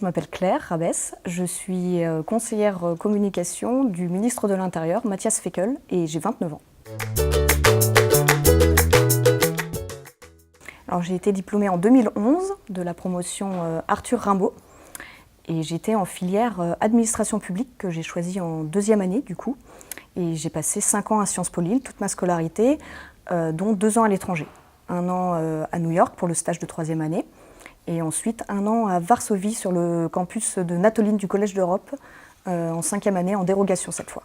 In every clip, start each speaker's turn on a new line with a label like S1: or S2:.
S1: Je m'appelle Claire Rabès, je suis conseillère communication du ministre de l'Intérieur, Matthias Fekl, et j'ai 29 ans. Alors, j'ai été diplômée en 2011 de la promotion Arthur Rimbaud et j'étais en filière administration publique que j'ai choisie en deuxième année du coup. Et j'ai passé 5 ans à Sciences Po Lille, toute ma scolarité, dont 2 ans à l'étranger. 1 an à New York pour le stage de 3e année et ensuite 1 an à Varsovie sur le campus de Natoline du Collège d'Europe en 5e année en dérogation cette fois.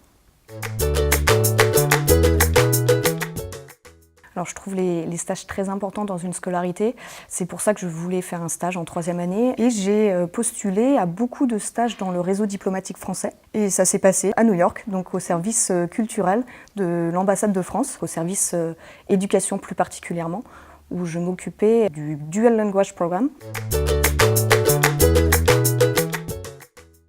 S1: Alors, je trouve les stages très importants dans une scolarité. C'est pour ça que je voulais faire un stage en 3e année. Et j'ai postulé à beaucoup de stages dans le réseau diplomatique français. Et ça s'est passé à New York, donc au service culturel de l'ambassade de France, au service éducation plus particulièrement, où je m'occupais du Dual Language Programme.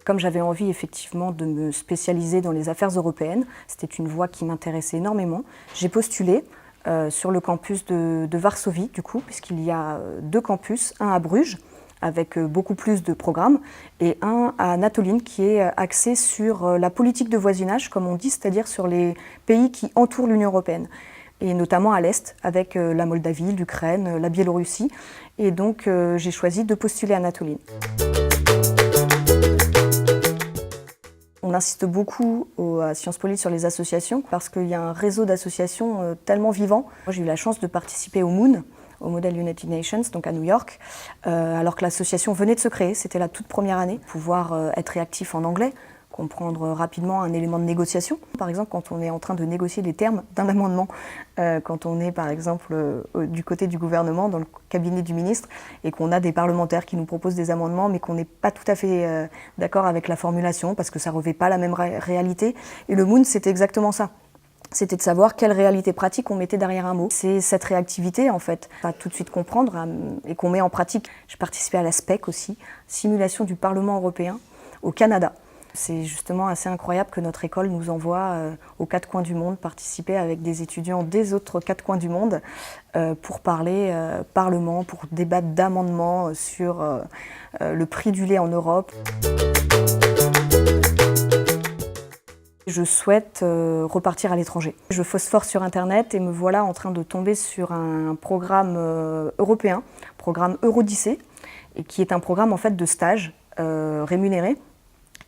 S1: Comme j'avais envie effectivement de me spécialiser dans les affaires européennes, c'était une voie qui m'intéressait énormément, j'ai postulé sur le campus de Varsovie, du coup, puisqu'il y a 2 campus, un à Bruges, avec beaucoup plus de programmes, et un à Natoline, qui est axé sur la politique de voisinage, comme on dit, c'est-à-dire sur les pays qui entourent l'Union européenne, et notamment à l'Est, avec la Moldavie, l'Ukraine, la Biélorussie. Et donc, j'ai choisi de postuler à Natoline. On insiste beaucoup à Sciences Po Lille sur les associations parce qu'il y a un réseau d'associations tellement vivant. Moi, j'ai eu la chance de participer au Moon, au Model United Nations, donc à New York, alors que l'association venait de se créer, c'était la toute première année. Pouvoir être réactif en anglais, comprendre rapidement un élément de négociation. Par exemple, quand on est en train de négocier les termes d'un amendement, quand on est par exemple du côté du gouvernement, dans le cabinet du ministre, et qu'on a des parlementaires qui nous proposent des amendements, mais qu'on n'est pas tout à fait d'accord avec la formulation, parce que ça ne revêt pas la même réalité. Et le Moon, c'était exactement ça. C'était de savoir quelle réalité pratique on mettait derrière un mot. C'est cette réactivité, en fait, à tout de suite comprendre et qu'on met en pratique. J'ai participé à la SPEC aussi, simulation du Parlement européen au Canada. C'est justement assez incroyable que notre école nous envoie aux 4 coins du monde participer avec des étudiants des autres 4 coins du monde pour parler Parlement, pour débattre d'amendements sur le prix du lait en Europe. Je souhaite repartir à l'étranger. Je phosphore sur Internet et me voilà en train de tomber sur un programme européen, programme Eurodyssée, et qui est un programme en fait de stage rémunéré,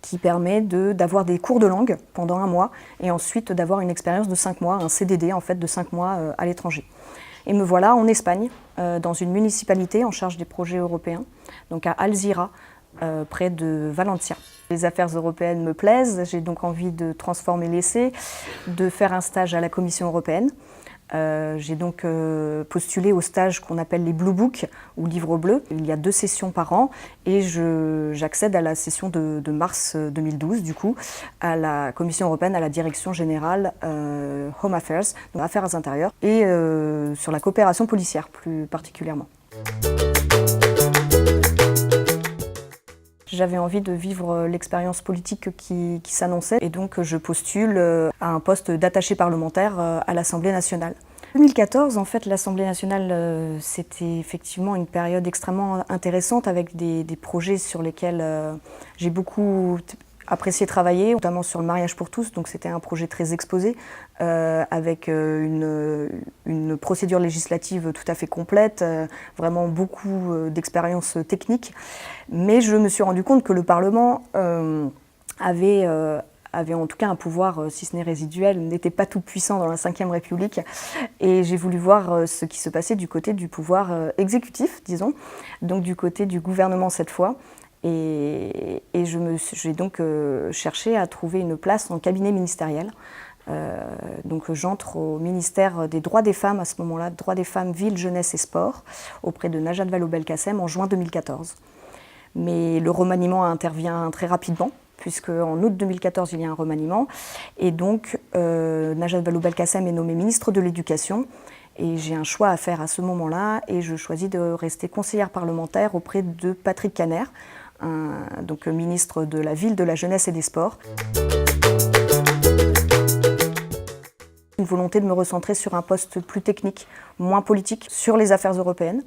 S1: qui permet d'avoir des cours de langue pendant 1 mois et ensuite d'avoir une expérience de 5 mois, un CDD en fait de 5 mois à l'étranger. Et me voilà en Espagne, dans une municipalité en charge des projets européens, donc à Alzira, près de Valencia. Les affaires européennes me plaisent, j'ai donc envie de transformer l'essai, de faire un stage à la Commission européenne. J'ai donc postulé au stage qu'on appelle les Blue Books ou livres bleus. Il y a 2 sessions par an et j'accède à la session de mars 2012 du coup à la Commission européenne, à la direction générale Home Affairs, donc Affaires intérieures, et sur la coopération policière plus particulièrement. J'avais envie de vivre l'expérience politique qui s'annonçait et donc je postule à un poste d'attaché parlementaire à l'Assemblée nationale. En 2014, en fait, l'Assemblée nationale, c'était effectivement une période extrêmement intéressante avec des projets sur lesquels j'ai beaucoup apprécié travailler, notamment sur le mariage pour tous, donc c'était un projet très exposé, avec une procédure législative tout à fait complète, vraiment beaucoup d'expériences techniques. Mais je me suis rendu compte que le Parlement avait en tout cas un pouvoir, si ce n'est résiduel, n'était pas tout puissant dans la Ve République. Et j'ai voulu voir ce qui se passait du côté du pouvoir exécutif, disons, donc du côté du gouvernement cette fois. Et j'ai donc cherché à trouver une place en cabinet ministériel. Donc j'entre au ministère des droits des femmes à ce moment-là, droits des femmes, ville, jeunesse et sport, auprès de Najat Vallaud-Belkacem en juin 2014. Mais le remaniement intervient très rapidement, puisque en août 2014 il y a un remaniement, et donc Najat Vallaud-Belkacem est nommée ministre de l'Éducation. Et j'ai un choix à faire à ce moment-là, et je choisis de rester conseillère parlementaire auprès de Patrick Kanner, donc ministre de la Ville, de la Jeunesse et des Sports. Une volonté de me recentrer sur un poste plus technique, moins politique, sur les affaires européennes.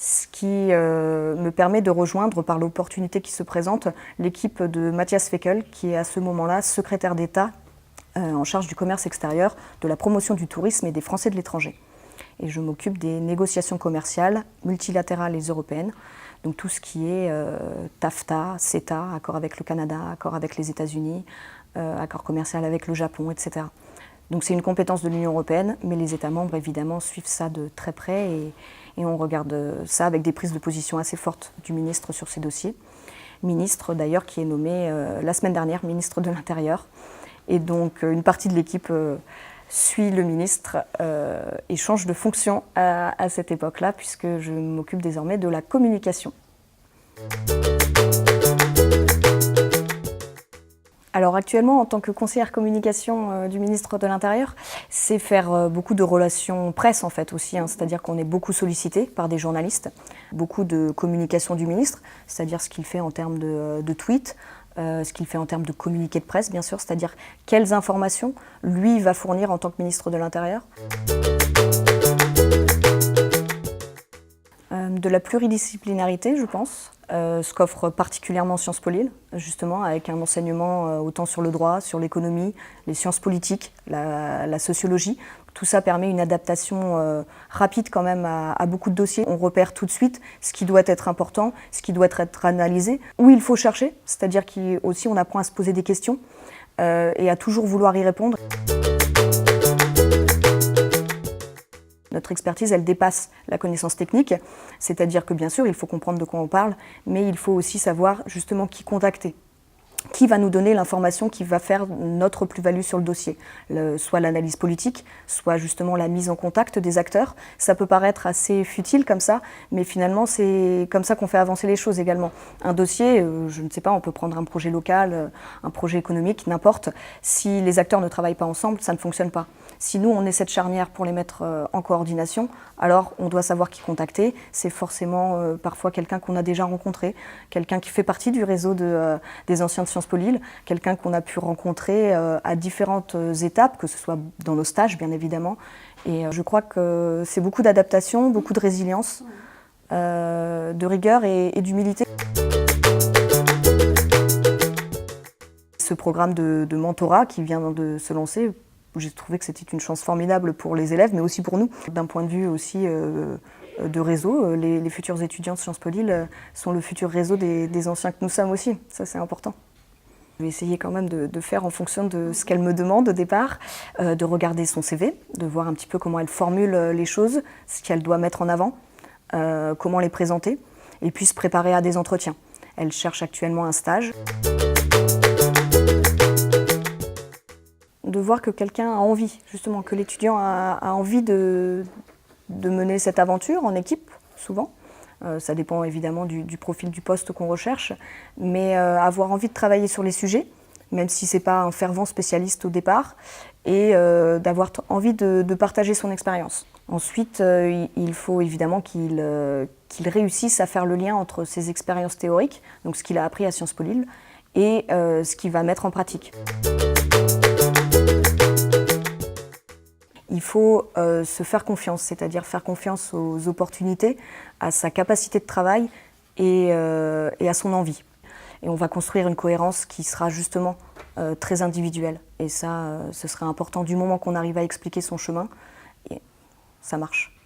S1: ce qui me permet de rejoindre, par l'opportunité qui se présente, l'équipe de Matthias Fekl, qui est à ce moment-là secrétaire d'État en charge du commerce extérieur, de la promotion du tourisme et des Français de l'étranger. Et je m'occupe des négociations commerciales multilatérales et européennes, donc tout ce qui est TAFTA, CETA, accord avec le Canada, accord avec les États-Unis, accord commercial avec le Japon, etc. Donc c'est une compétence de l'Union européenne, mais les États membres évidemment suivent ça de très près et on regarde ça avec des prises de position assez fortes du ministre sur ces dossiers. Ministre d'ailleurs qui est nommé la semaine dernière ministre de l'Intérieur. Et donc une partie de l'équipe suit le ministre et change de fonction à cette époque-là, puisque je m'occupe désormais de la communication. Alors actuellement, en tant que conseillère communication du ministre de l'Intérieur, c'est faire beaucoup de relations presse en fait aussi, c'est-à-dire qu'on est beaucoup sollicité par des journalistes, beaucoup de communication du ministre, c'est-à-dire ce qu'il fait en termes de tweets, ce qu'il fait en termes de communiqué de presse bien sûr, c'est-à-dire quelles informations lui va fournir en tant que ministre de l'Intérieur. De la pluridisciplinarité, je pense, ce qu'offre particulièrement Sciences Po Lille, justement, avec un enseignement autant sur le droit, sur l'économie, les sciences politiques, la sociologie. Tout ça permet une adaptation rapide quand même à beaucoup de dossiers. On repère tout de suite ce qui doit être important, ce qui doit être analysé, où il faut chercher, c'est-à-dire qu'aussi on apprend à se poser des questions et à toujours vouloir y répondre. Notre expertise, elle dépasse la connaissance technique, c'est-à-dire que bien sûr, il faut comprendre de quoi on parle, mais il faut aussi savoir justement qui contacter. Qui va nous donner l'information qui va faire notre plus-value sur le dossier, soit l'analyse politique, soit justement la mise en contact des acteurs. Ça peut paraître assez futile comme ça, mais finalement c'est comme ça qu'on fait avancer les choses également. Un dossier, je ne sais pas, on peut prendre un projet local, un projet économique, n'importe. Si les acteurs ne travaillent pas ensemble, ça ne fonctionne pas. Si nous on est cette charnière pour les mettre en coordination, alors on doit savoir qui contacter. C'est forcément parfois quelqu'un qu'on a déjà rencontré, quelqu'un qui fait partie du réseau des anciens de Sciences Po Lille, quelqu'un qu'on a pu rencontrer à différentes étapes, que ce soit dans nos stages bien évidemment. Et je crois que c'est beaucoup d'adaptation, beaucoup de résilience, de rigueur et d'humilité. Ce programme de mentorat qui vient de se lancer, j'ai trouvé que c'était une chance formidable pour les élèves, mais aussi pour nous. D'un point de vue aussi de réseau, les futurs étudiants de Sciences Po Lille sont le futur réseau des anciens que nous sommes aussi. Ça, c'est important. Je vais essayer quand même de faire en fonction de ce qu'elle me demande au départ, de regarder son CV, de voir un petit peu comment elle formule les choses, ce qu'elle doit mettre en avant, comment les présenter, et puis se préparer à des entretiens. Elle cherche actuellement un stage. De voir que quelqu'un a envie, justement, que l'étudiant a envie de mener cette aventure en équipe, souvent. Ça dépend évidemment du profil du poste qu'on recherche, mais avoir envie de travailler sur les sujets, même si ce n'est pas un fervent spécialiste au départ, et d'avoir envie de partager son expérience. Ensuite, il faut évidemment qu'il réussisse à faire le lien entre ses expériences théoriques, donc ce qu'il a appris à Sciences Po Lille, et ce qu'il va mettre en pratique. Il faut se faire confiance, c'est-à-dire faire confiance aux opportunités, à sa capacité de travail et à son envie. Et on va construire une cohérence qui sera justement très individuelle. Et ça, ce serait important du moment qu'on arrive à expliquer son chemin, et ça marche.